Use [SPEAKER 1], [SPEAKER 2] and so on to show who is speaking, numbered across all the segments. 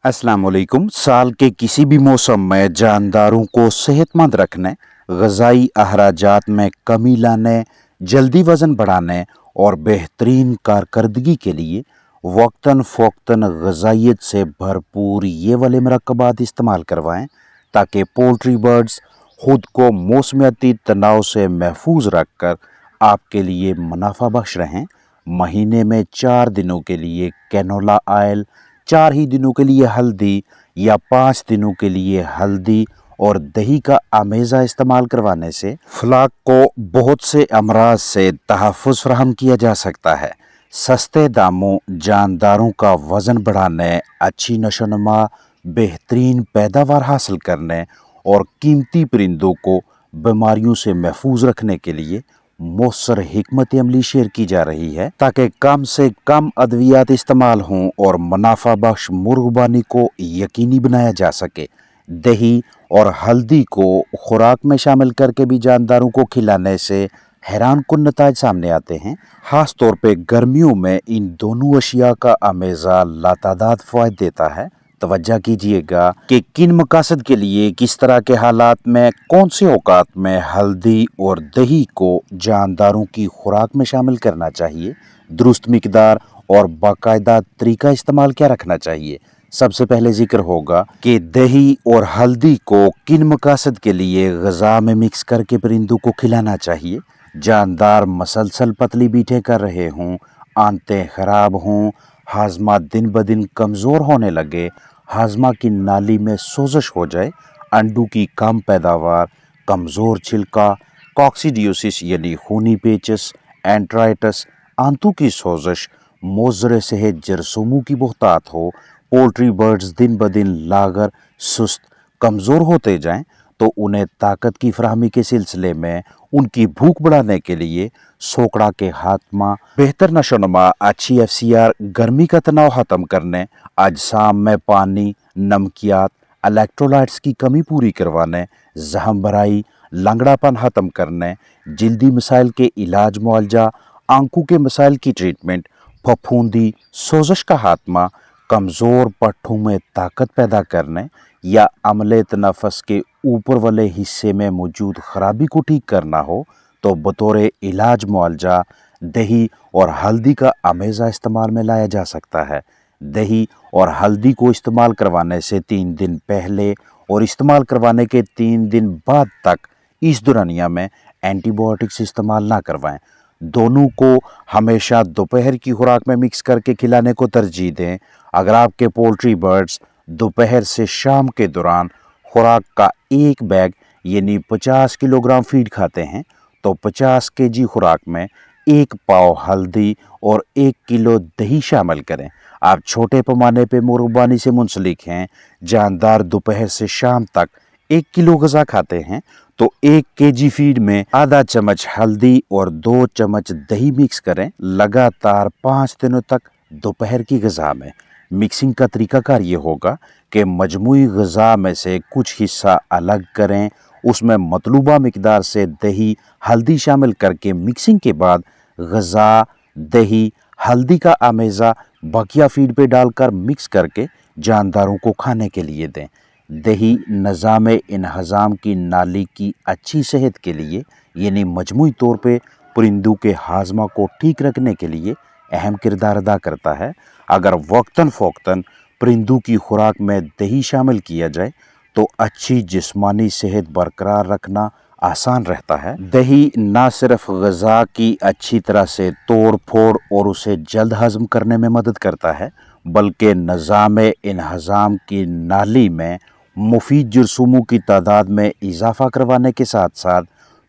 [SPEAKER 1] अस्सलाम वालेकुम। साल के किसी भी मौसम में जानदारों को सेहतमंद रखने, ग़ज़ाई अखराजात में कमी लाने, जल्दी वज़न बढ़ाने और बेहतरीन कारकर्दगी के लिए वक्तन फ़ौक्तन ग़ज़ाइयत से भरपूर ये वाले मरकबात इस्तेमाल करवाएं ताकि पोल्ट्री बर्ड्स खुद को मौसमियाती तनाव से महफूज रख कर आपके लिए मुनाफा बख्श रहें। महीने में 4 दिनों के लिए कैनोला ऑयल, 4 ही दिनों के लिए हल्दी या 5 दिनों के लिए हल्दी और दही का आमेज़ा इस्तेमाल करवाने से फ्लाक को बहुत से अमराज से तहफ़्फ़ुज़ फराहम किया जा सकता है। सस्ते दामों जानदारों का वज़न बढ़ाने, अच्छी नशोनुमा, बेहतरीन पैदावार हासिल करने और कीमती परिंदों को बीमारियों से महफूज रखने के लिए मौसर हिकमत अमली शेयर की जा रही है ताकि कम से कम अद्वियात इस्तेमाल हों और मुनाफा बख्श मुर्गबानी को यकीनी बनाया जा सके। दही और हल्दी को खुराक में शामिल करके भी जानदारों को खिलाने से हैरान कुन नताज सामने आते हैं। ख़ास तौर पे गर्मियों में इन दोनों अशिया का अमेज़ा लातादाद फ़वाइद देता है। तवज्जो कीजिएगा कि किन मकासद के लिए किस तरह के हालात में कौन से औकात में हल्दी और दही को जानदारों की खुराक में शामिल करना चाहिए, दुरुस्त मिकदार और बाकायदा तरीका इस्तेमाल क्या रखना चाहिए। सबसे पहले जिक्र होगा कि दही और हल्दी को किन मकासद के लिए ग़ज़ा में मिक्स करके परिंदों को खिलाना चाहिए। जानदार मसलसल पतली बीटें कर रहे हों, आंतें खराब हों, हाजमा दिन ब दिन कमज़ोर होने लगे, हाजमा की नाली में सोजश हो जाए, अंडों की कम पैदावार, कमज़ोर छिलका, कॉक्सीडियोसिस यानी खूनी पेचस, एंट्राइटिस, आंतों की सोजश, मोज़रे सेहत जरसूमों की बहुतात हो, पोल्ट्री बर्ड्स दिन ब दिन लागर, सुस्त, कमज़ोर होते जाएं, तो उन्हें ताकत की फराहमी के सिलसिले में उनकी भूख बढ़ाने के लिए सोकड़ा के खात्मा, बेहतर नशोनुमा, अच्छी एफसीआर, गर्मी का तनाव ख़त्म करने, अजसाम में पानी, नमकियात, इलेक्ट्रोलाइट्स की कमी पूरी करवाने, जहम भराई, लंगड़ापन ख़त्म करने, जल्दी मसाइल के इलाज मुआवजा, आंखों के मसाइल की ट्रीटमेंट, फफूंदी, सोजश का खात्मा, कमज़ोर पट्ठों में ताकत पैदा करने या अमले तनफ़स के ऊपर वाले हिस्से में मौजूद खराबी को ठीक करना हो तो बतौर इलाज मुआवजा दही और हल्दी का अमेज़ा इस्तेमाल में लाया जा सकता है। दही और हल्दी को इस्तेमाल करवाने से 3 दिन पहले और इस्तेमाल करवाने के 3 दिन बाद तक इस दौरानिया में एंटीबायोटिक्स इस्तेमाल ना करवाएं। दोनों को हमेशा दोपहर की खुराक में मिक्स करके खिलाने को तरजीह दें। अगर आपके पोल्ट्री बर्ड्स दोपहर से शाम के दौरान खुराक का एक बैग यानी 50 किलोग्राम फीड खाते हैं तो 50 केजी खुराक में 1 पाव हल्दी और 1 किलो दही शामिल करें। आप छोटे पैमाने पे मुर्गबानी से मुंसलिक हैं, जानदार दोपहर से शाम तक 1 किलो ग़ज़ा खाते हैं तो 1 केजी फीड में आधा चम्मच हल्दी और 2 चम्मच दही मिक्स करें। लगातार 5 दिनों तक दोपहर की ग़ज़ा में मिक्सिंग का तरीकाकार ये होगा कि मजमूई ग़ज़ा में से कुछ हिस्सा अलग करें, उसमें मतलूबा मिकदार से दही हल्दी शामिल करके मिक्सिंग के बाद ग़ज़ा, दही, हल्दी का अमेज़ा बकिया फीड पे डालकर मिक्स करके जानदारों को खाने के लिए दें। दही निज़ाम इन्हज़ाम की नाली की अच्छी सेहत के लिए यानी मजमूई तौर पे परिंदों के हाजमा को ठीक रखने के लिए अहम किरदार अदा करता है। अगर वक्तन फ़ौक्तन परिंदों की खुराक में दही शामिल किया जाए तो अच्छी जिस्मानी सेहत बरकरार रखना आसान रहता है। दही न सिर्फ ग़ज़ा की अच्छी तरह से तोड़ फोड़ और उसे जल्द हज़म करने में मदद करता है बल्कि निज़ाम इन्हज़ाम की नाली में मुफीद जरसूमों की तादाद में इजाफ़ा करवाने के साथ साथ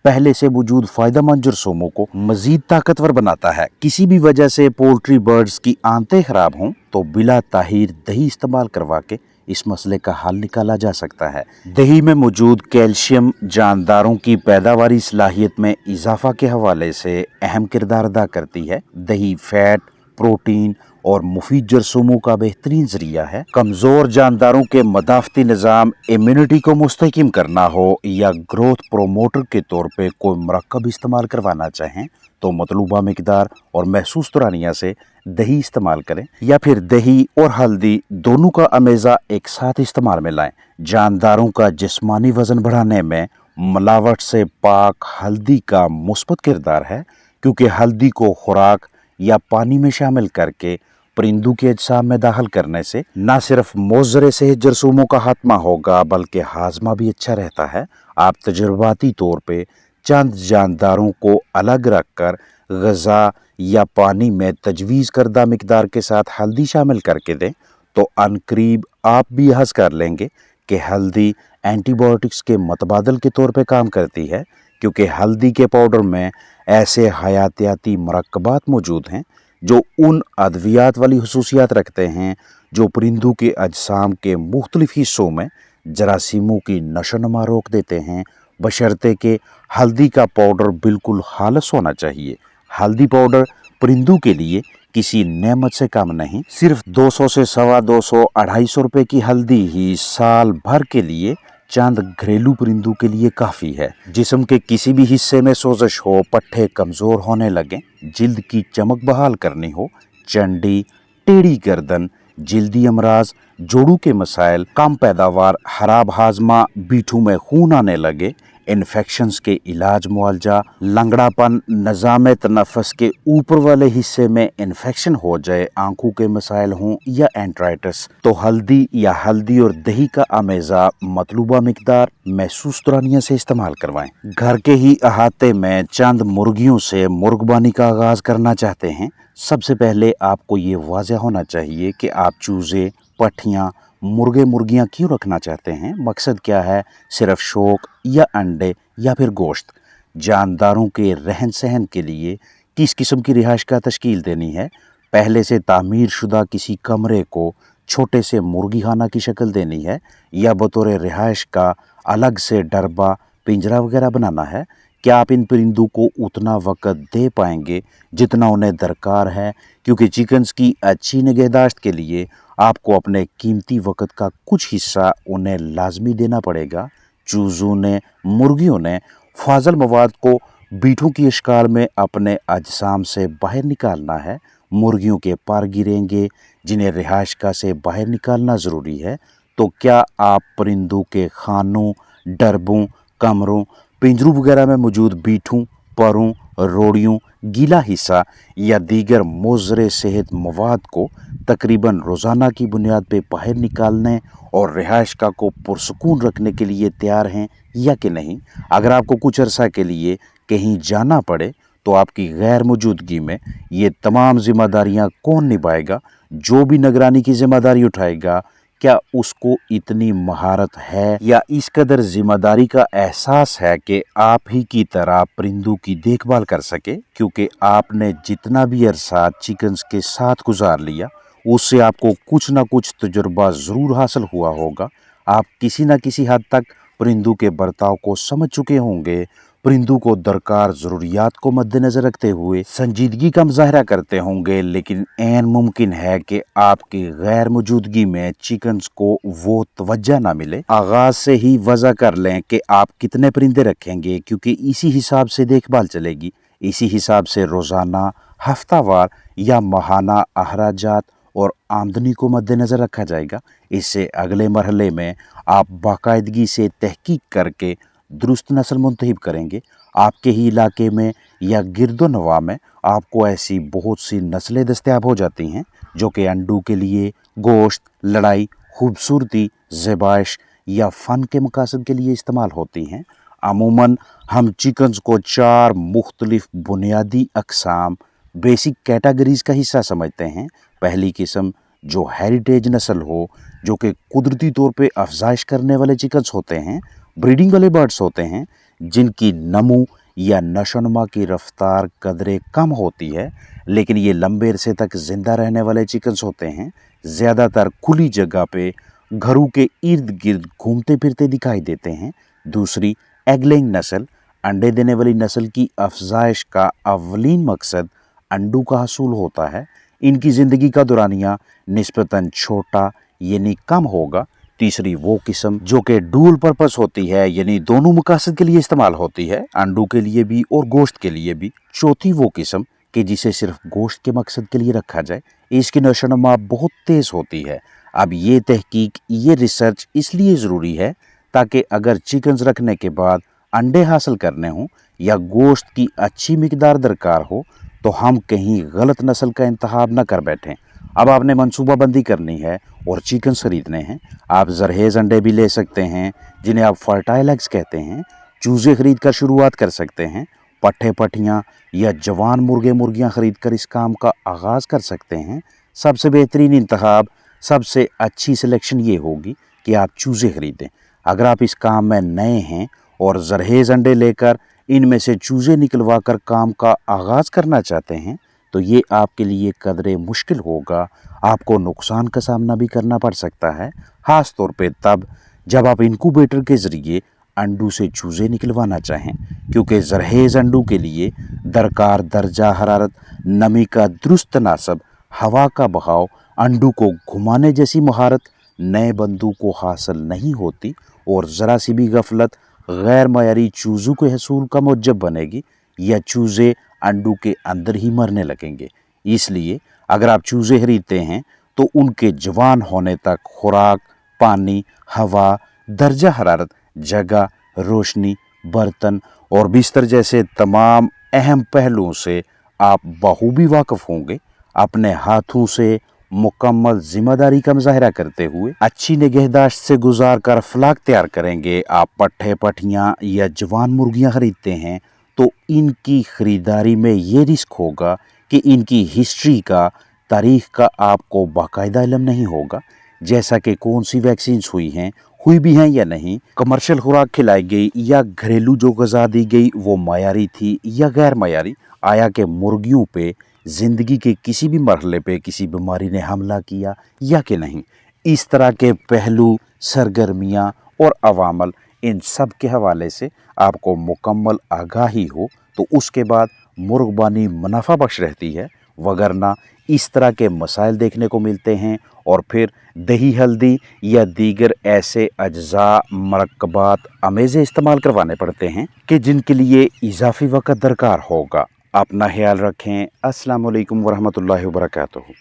[SPEAKER 1] पहले से मौजूद फ़ायदेमंद जरसूमों को मज़ीद ताकतवर बनाता है। किसी भी वजह से पोल्ट्री बर्ड्स की आंतें ख़राब हों तो बिला ताहीर दही इस्तेमाल करवा के इस मसले का हल निकाला जा सकता है। दही में मौजूद कैल्शियम जानदारों की पैदावारी सलाहियत में इजाफा के हवाले से अहम किरदार अदा करती है। दही फैट, प्रोटीन और मुफीद जरसूमों का बेहतरीन जरिया है। कमजोर जानदारों के मदाफती निज़ाम इम्यूनिटी को मुस्तहकम करना हो या ग्रोथ प्रोमोटर के तौर पे कोई मरकब इस्तेमाल करवाना चाहें तो मतलूबा मिकदार और महसूस तुरानिया से दही इस्तेमाल करें या फिर दही और हल्दी दोनों का अमेज़ा एक साथ इस्तेमाल में लाएं। जानदारों का जिस्मानी वजन बढ़ाने में मिलावट से पाक हल्दी का मुस्बत किरदार है, क्योंकि हल्दी को खुराक या पानी में शामिल करके परिंदों के अजसाम में दाखिल करने से न सिर्फ मोज़रे सेहत जरसूमों का खात्मा होगा बल्कि हाजमा भी अच्छा रहता है। आप तजुर्बाती तौर पे चंद जानदारों को अलग रख कर ग़िज़ा या पानी में तजवीज़ करदा मिकदार के साथ हल्दी शामिल करके दें तो अनकरीब आप भी हस कर लेंगे कि हल्दी एंटीबायोटिक्स के मतबादल के तौर पे काम करती है, क्योंकि हल्दी के पाउडर में ऐसे हयातियाती मरकबात मौजूद हैं जो उन अद्वियात वाली खसूसियात रखते हैं जो परिंदों के अजसाम के मुख्तलिफ हिस्सों में जरासीमों की नशोनुमा रोक देते हैं, बशर्ते कि हल्दी का पाउडर बिल्कुल खालिस होना चाहिए। हल्दी पाउडर परिंदों के लिए किसी नेमत से कम नहीं। सिर्फ 200 से 250 250 रुपए की हल्दी ही साल भर के लिए चंद घरेलू परिंदों के लिए काफ़ी है। जिस्म के किसी भी हिस्से में सोजश हो, पट्टे कमज़ोर होने लगें, जिल्द की चमक बहाल करनी हो, चंडी, टेढ़ी गर्दन, जिल्दी अमराज, जोड़ों के मसाइल, कम पैदावार, खराब हाजमा, बीठू में खून आने लगे, इन्फेक्शंस के इलाज मुआवजा, लंगड़ापन, निज़ाम तनफ़ुस के ऊपर वाले हिस्से में इन्फेक्शन हो जाए, आंखों के मसाइल हों या एंट्राइटिस, तो हल्दी और दही का अमेज़ा मतलूबा मिकदार महसूस तुरानिया से इस्तेमाल करवाएं। घर के ही अहाते में चंद मुर्गियों से मुर्गबानी का आगाज़ करना चाहते हैं। सबसे पहले आपको ये वाज़ेह होना चाहिए कि आप चूज़े, पट्ठियाँ, मुर्गे मुर्गियाँ क्यों रखना चाहते हैं, मकसद क्या है, सिर्फ शौक या अंडे या फिर गोश्त। जानदारों के रहन सहन के लिए किस किस्म की रिहाइश का तश्कील देनी है, पहले से तामीर शुदा किसी कमरे को छोटे से मुर्गी खाना की शक्ल देनी है या बतौर रिहाइश का अलग से डरबा पिंजरा वगैरह बनाना है। क्या आप इन परिंदों को उतना वक्त दे पाएंगे जितना उन्हें दरकार है, क्योंकि चिकन्स की अच्छी निगहदाश्त के लिए आपको अपने कीमती वक्त का कुछ हिस्सा उन्हें लाजमी देना पड़ेगा। चूज़ों ने, मुर्गियों ने फाजल मवाद को बीठों की अशकाल में अपने अजसाम से बाहर निकालना है। मुर्गियों के पर गिरेंगे जिन्हें रिहाइशगाह से बाहर निकालना ज़रूरी है। तो क्या आप परिंदों के खानों, डरबों, कमरों, पिंजरों वगैरह में मौजूद बीठों, परों, रोड़ियों, गीला हिस्सा या दीगर मोज़रे सेहत मवाद को तकरीबन रोज़ाना की बुनियाद पर बाहर निकालने और रिहाइशगाह को पुरसकून रखने के लिए तैयार हैं या कि नहीं? अगर आपको कुछ अरसा के लिए कहीं जाना पड़े तो आपकी गैर मौजूदगी में ये तमाम जिम्मेदारियां कौन निभाएगा? जो भी निगरानी की जिम्मेदारी उठाएगा, क्या उसको इतनी महारत है या इस कदर जिम्मेदारी का एहसास है कि आप ही की तरह परिंदों की देखभाल कर सके? क्योंकि आपने जितना भी अरसा चिकन्स के साथ गुजार लिया उससे आपको कुछ ना कुछ तजुर्बा ज़रूर हासिल हुआ होगा। आप किसी न किसी हद तक परिंदों के बर्ताव को समझ चुके होंगे। परिंदों को दरकार ज़रूरियात को मद्देनज़र रखते हुए संजीदगी का मुजाहरा करते होंगे, लेकिन ऐन मुमकिन है कि आपकी गैर मौजूदगी में चिकन्स को वो तवज्जो ना मिले। आगाज़ से ही वज़ा कर लें कि आप कितने परिंदे रखेंगे, क्योंकि इसी हिसाब से देखभाल चलेगी। इसी हिसाब से रोज़ाना, हफ्तावार या माहाना अखराजात और आमदनी को मद्देनज़र रखा जाएगा। इससे अगले मरहले में आप बाकायदगी से तहकीक करके दुरुस्त नस्ल मुंतखब करेंगे। आपके ही इलाके में या गिरदो नवा में आपको ऐसी बहुत सी नस्लें दस्तयाब हो जाती हैं जो कि अंडों के लिए, गोश्त, लड़ाई, खूबसूरती, ज़बाइश या फ़न के मकासद के लिए इस्तेमाल होती हैं। अमूमन हम चिकन्स को 4 मुख्तलिफ बुनियादी अक़साम, बेसिक कैटेगरीज़ का हिस्सा समझते हैं। पहली किस्म जो हेरिटेज नस्ल हो, जो कि कुदरती तौर पे अफजाइश करने वाले चिकन्स होते हैं, ब्रीडिंग वाले बर्ड्स होते हैं, जिनकी नमू या नशोनुमा की रफ्तार कदरे कम होती है, लेकिन ये लंबे अरसे तक ज़िंदा रहने वाले चिकन्स होते हैं। ज़्यादातर खुली जगह पे घरों के इर्द गिर्द घूमते फिरते दिखाई देते हैं। दूसरी एग लेइंग नस्ल, अंडे देने वाली नस्ल की अफजाइश का अवलीन मकसद अंडों का हसूल होता है। इनकी ज़िंदगी का दुरानिया निस्बतन छोटा यानी कम होगा। तीसरी वो किस्म जो कि डुअल पर्पस होती है, यानी दोनों मकसद के लिए इस्तेमाल होती है, अंडों के लिए भी और गोश्त के लिए भी। चौथी वो किस्म कि जिसे सिर्फ गोश्त के मकसद के लिए रखा जाए, इसकी नशोनुमा बहुत तेज़ होती है। अब ये तहकीक, ये रिसर्च इसलिए ज़रूरी है ताकि अगर चिकन्स रखने के बाद अंडे हासिल करने हों या गोश्त की अच्छी मिकदार दरकार हो तो हम कहीं गलत नस्ल का इंतखाब न कर बैठें। अब आपने मनसूबाबंदी करनी है और चिकन खरीदने हैं। आप जरहेज़ अंडे भी ले सकते हैं, जिन्हें आप फर्टाइल एग्स कहते हैं। चूज़े खरीद कर शुरुआत कर सकते हैं। पट्ठे पट्टियाँ या जवान मुर्गे मुर्गियाँ खरीद कर इस काम का आगाज़ कर सकते हैं। सबसे बेहतरीन इंतखाब, सबसे अच्छी सिलेक्शन ये होगी कि आप चूज़े खरीदें। अगर आप इस काम में नए हैं और जरहेज़ अंडे लेकर इनमें से चूज़े निकलवा कर काम का आगाज़ करना चाहते हैं तो ये आपके लिए कदरे मुश्किल होगा। आपको नुकसान का सामना भी करना पड़ सकता है, ख़ास तौर पे तब जब आप इनक्यूबेटर के ज़रिए अंडों से चूज़े निकलवाना चाहें, क्योंकि जरहेज़ अंडों के लिए दरकार दर्जा हरारत, नमी का दुरुस्त तनासब, हवा का बहाव, अंडों को घुमाने जैसी महारत नए बंदों को हासिल नहीं होती और ज़रा सी भी गफलत गैर मयारी चूज़ों के हसूल का मुजब बनेगी या चूज़े अंडों के अंदर ही मरने लगेंगे। इसलिए अगर आप चूज़े खरीदते हैं तो उनके जवान होने तक खुराक, पानी, हवा, दर्जा हरारत, जगह, रोशनी, बर्तन और बिस्तर जैसे तमाम अहम पहलुओं से आप बखूबी वाकिफ़ होंगे। अपने हाथों से मुकम्मल जिम्मेदारी का मुजाहरा करते हुए अच्छी निगहदाश्त से गुजार कर फलाक तैयार करेंगे। आप पट्ठे पट्टियाँ या जवान मुर्गियाँ खरीदते हैं तो इनकी ख़रीदारी में ये रिस्क होगा कि इनकी हिस्ट्री का, तारीख़ का आपको बाकायदा इल्म नहीं होगा, जैसा कि कौन सी वैक्सीन्स हुई भी हैं या नहीं, कमर्शियल खुराक खिलाई गई या घरेलू जो ग़िज़ा दी गई वो मयारी थी या गैर मयारी, आया कि मुर्गियों पे ज़िंदगी के किसी भी मरहले पे किसी बीमारी ने हमला किया या कि नहीं। इस तरह के पहलू, सरगर्मियाँ और अवामल, इन सब के हवाले से आपको मुकम्मल आगाही हो तो उसके बाद मुर्गबानी मुनाफा बख्श रहती है, वगरना इस तरह के मसाइल देखने को मिलते हैं और फिर दही हल्दी या दीगर ऐसे अज्जा, मरकबात, अमेज़े इस्तेमाल करवाने पड़ते हैं कि जिनके लिए इजाफी वक़्त दरकार होगा। अपना ख्याल रखें। अस्सलाम वालेकुम वरहमतुल्लाहि वबरकातुहू।